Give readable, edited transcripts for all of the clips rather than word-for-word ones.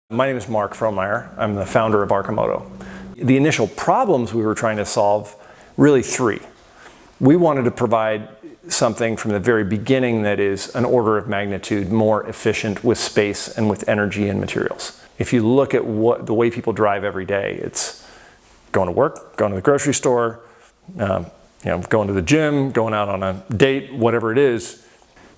My name is Mark Frohmeyer. I'm the founder of Arcimoto. The initial problems we were trying to solve, really three. We wanted to provide something from the very beginning that is an order of magnitude more efficient with space and with energy and materials. If you look at the way people drive every day, it's going to work, going to the grocery store, going to the gym, going out on a date, whatever it is.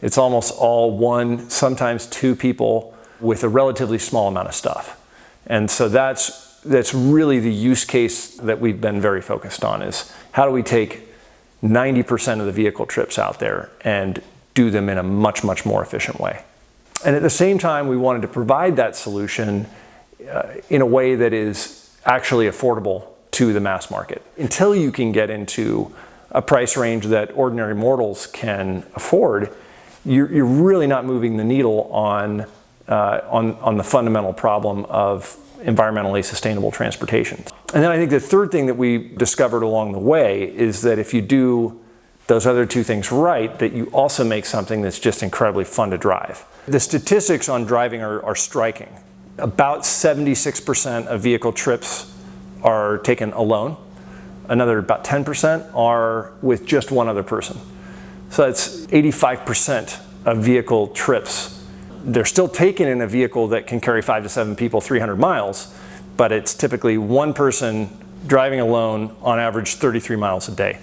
It's almost all one, sometimes two people with a relatively small amount of stuff. And so that's really the use case that we've been very focused on, is how do we take 90% of the vehicle trips out there and do them in a much, much more efficient way. And at the same time, we wanted to provide that solution in a way that is actually affordable to the mass market. Until you can get into a price range that ordinary mortals can afford, you're really not moving the needle on the fundamental problem of environmentally sustainable transportation. And then I think the third thing that we discovered along the way is that if you do those other two things right, that you also make something that's just incredibly fun to drive. The statistics on driving are striking. About 76% of vehicle trips are taken alone. Another about 10% are with just one other person. So that's 85% of vehicle trips. They're still taken in a vehicle that can carry 5 to 7 people 300 miles, but it's typically one person driving alone, on average 33 miles a day.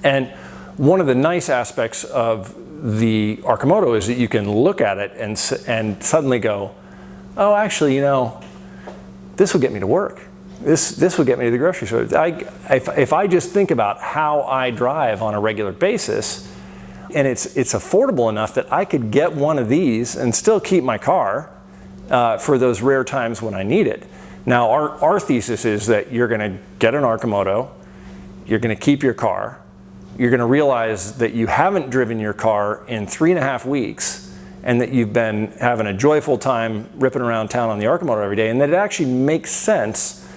And one of the nice aspects of the Arcimoto is that you can look at it and suddenly go, oh, actually, this will get me to work. This will get me to the grocery store. If I just think about how I drive on a regular basis, and it's affordable enough that I could get one of these and still keep my car for those rare times when I need it. Now, our thesis is that you're going to get an Arcimoto, you're going to keep your car, you're going to realize that you haven't driven your car in 3.5 weeks, and that you've been having a joyful time ripping around town on the Arcimoto every day, and that it actually makes sense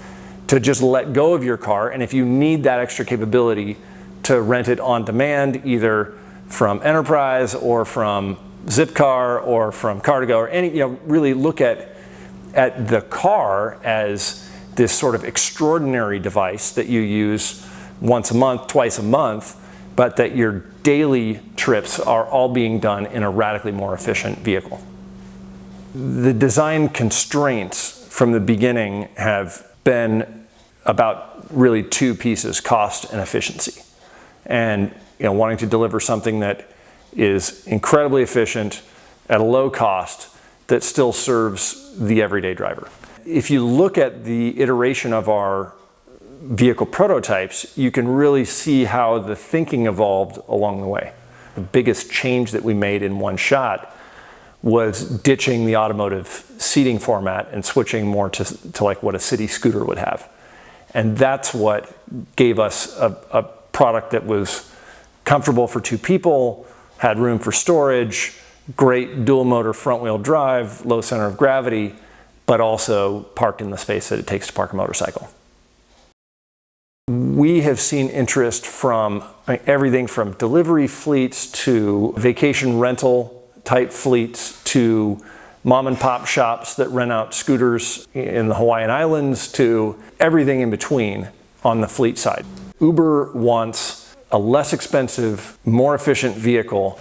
to just let go of your car, and if you need that extra capability, to rent it on demand, either from Enterprise or from Zipcar or from Car2Go, or any, really look at the car as this sort of extraordinary device that you use once a month, twice a month, but that your daily trips are all being done in a radically more efficient vehicle. The design constraints from the beginning have been about really two pieces: cost and efficiency. And wanting to deliver something that is incredibly efficient at a low cost that still serves the everyday driver. If you look at the iteration of our vehicle prototypes, you can really see how the thinking evolved along the way. The biggest change that we made in one shot was ditching the automotive seating format and switching more to like what a city scooter would have. And that's what gave us a product that was comfortable for two people, had room for storage, great dual motor front wheel drive, low center of gravity, but also parked in the space that it takes to park a motorcycle. We have seen interest from everything from delivery fleets to vacation rental type fleets to mom and pop shops that rent out scooters in the Hawaiian Islands to everything in between on the fleet side. Uber wants a less expensive, more efficient vehicle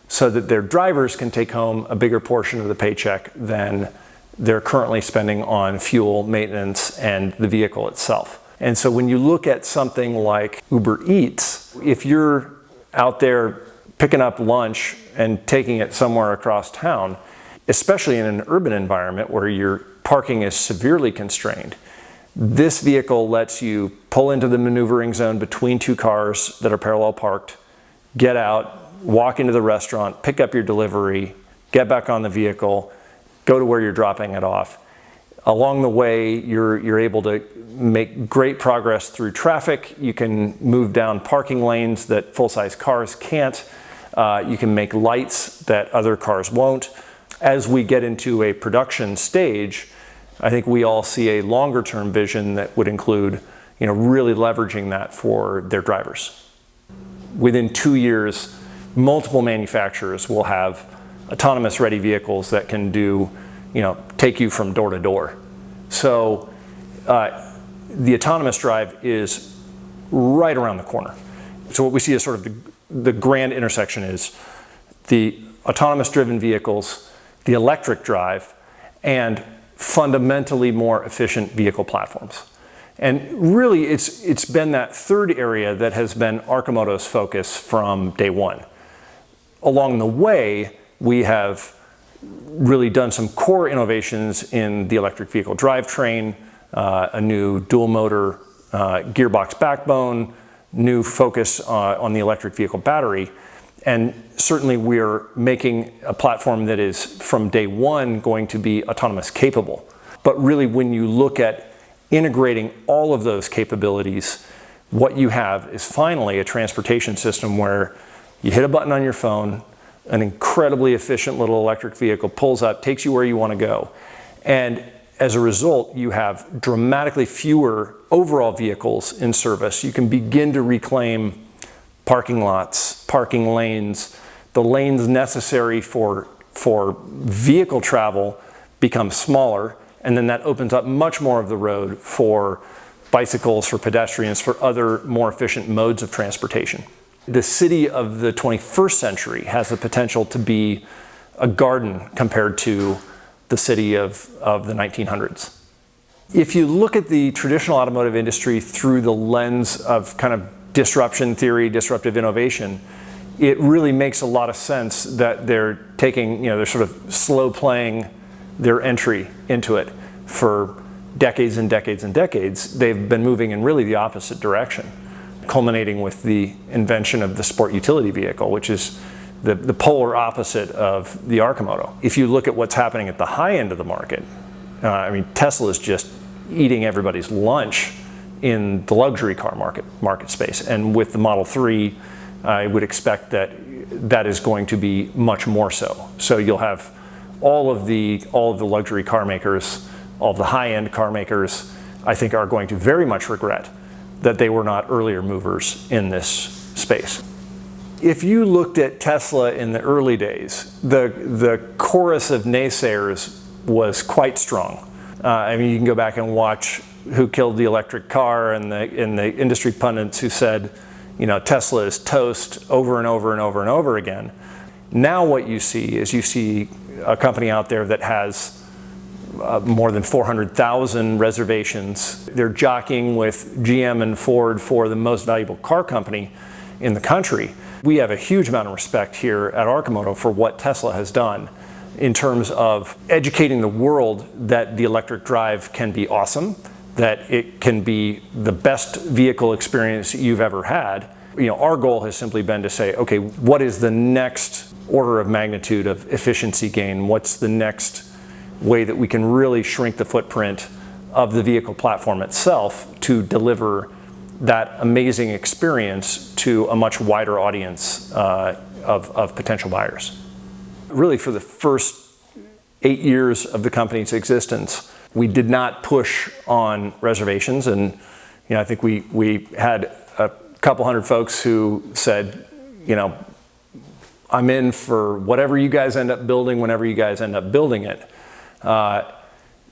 so that their drivers can take home a bigger portion of the paycheck than they're currently spending on fuel, maintenance, and the vehicle itself. And so when you look at something like Uber Eats, if you're out there picking up lunch and taking it somewhere across town, especially in an urban environment where your parking is severely constrained, this vehicle lets you pull into the maneuvering zone between two cars that are parallel parked, get out, walk into the restaurant, pick up your delivery, get back on the vehicle, go to where you're dropping it off. Along the way, you're able to make great progress through traffic. You can move down parking lanes that full-size cars can't. You can make lights that other cars won't. As we get into a production stage, I think we all see a longer term vision that would include, really leveraging that for their drivers. Within 2 years, multiple manufacturers will have autonomous ready vehicles that can do take you from door to door. So the autonomous drive is right around the corner. So what we see as sort of the grand intersection is the autonomous driven vehicles, the electric drive, and fundamentally more efficient vehicle platforms. And really it's been that third area that has been Arcimoto's focus from day one. Along the way, we have really done some core innovations in the electric vehicle drivetrain, a new dual motor gearbox backbone, new focus on the electric vehicle battery. And certainly we're making a platform that is from day one going to be autonomous capable. But really when you look at integrating all of those capabilities, what you have is finally a transportation system where you hit a button on your phone, an incredibly efficient little electric vehicle pulls up, takes you where you want to go. And as a result, you have dramatically fewer overall vehicles in service. You can begin to reclaim parking lots, parking lanes. The lanes necessary for vehicle travel become smaller, and then that opens up much more of the road for bicycles, for pedestrians, for other more efficient modes of transportation. The city of the 21st century has the potential to be a garden compared to the city of the 1900s. If you look at the traditional automotive industry through the lens of kind of disruption theory, disruptive innovation, it really makes a lot of sense that they're taking, they're sort of slow playing their entry into it for decades and decades and decades. They've been moving in really the opposite direction, culminating with the invention of the sport utility vehicle, which is the polar opposite of the Arcimoto. If you look at what's happening at the high end of the market, Tesla is just eating everybody's lunch in the luxury car market space. And with the Model 3, I would expect that is going to be much more so. So you'll have all of the luxury car makers, all of the high-end car makers, I think are going to very much regret that they were not earlier movers in this space. If you looked at Tesla in the early days, the chorus of naysayers was quite strong. You can go back and watch Who Killed the Electric Car and the industry pundits who said, Tesla is toast over and over and over and over again. Now what you see is a company out there that has more than 400,000 reservations. They're jockeying with GM and Ford for the most valuable car company in the country. We have a huge amount of respect here at Arcimoto for what Tesla has done in terms of educating the world that the electric drive can be awesome, that it can be the best vehicle experience you've ever had. Our goal has simply been to say, okay, what is the next order of magnitude of efficiency gain? What's the next way that we can really shrink the footprint of the vehicle platform itself to deliver that amazing experience to a much wider audience of potential buyers? Really, for the first 8 years of the company's existence, we did not push on reservations, and I think we had a couple hundred folks who said, I'm in for whatever you guys end up building, whenever you guys end up building it.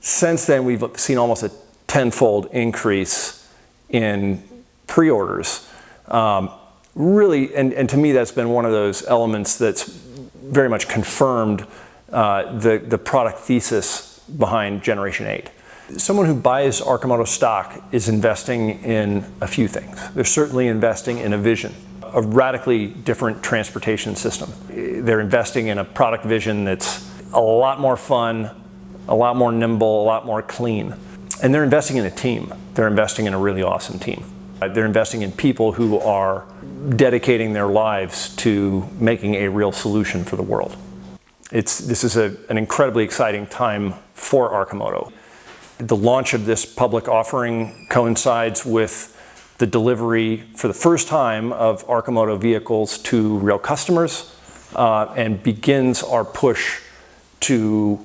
Since then, we've seen almost a tenfold increase in pre-orders. Really, and to me, that's been one of those elements that's very much confirmed the product thesis behind Generation 8. Someone who buys Arcimoto stock is investing in a few things. They're certainly investing in a vision, a radically different transportation system. They're investing in a product vision that's a lot more fun, a lot more nimble, a lot more clean. And they're investing in a team. They're investing in a really awesome team. They're investing in people who are dedicating their lives to making a real solution for the world. This is an incredibly exciting time for Arcimoto. The launch of this public offering coincides with the delivery for the first time of Arcimoto vehicles to real customers and begins our push to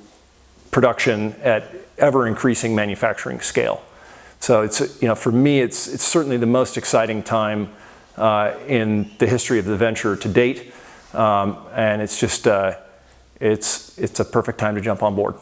production at ever-increasing manufacturing scale. So for me, it's certainly the most exciting time in the history of the venture to date, and it's a perfect time to jump on board.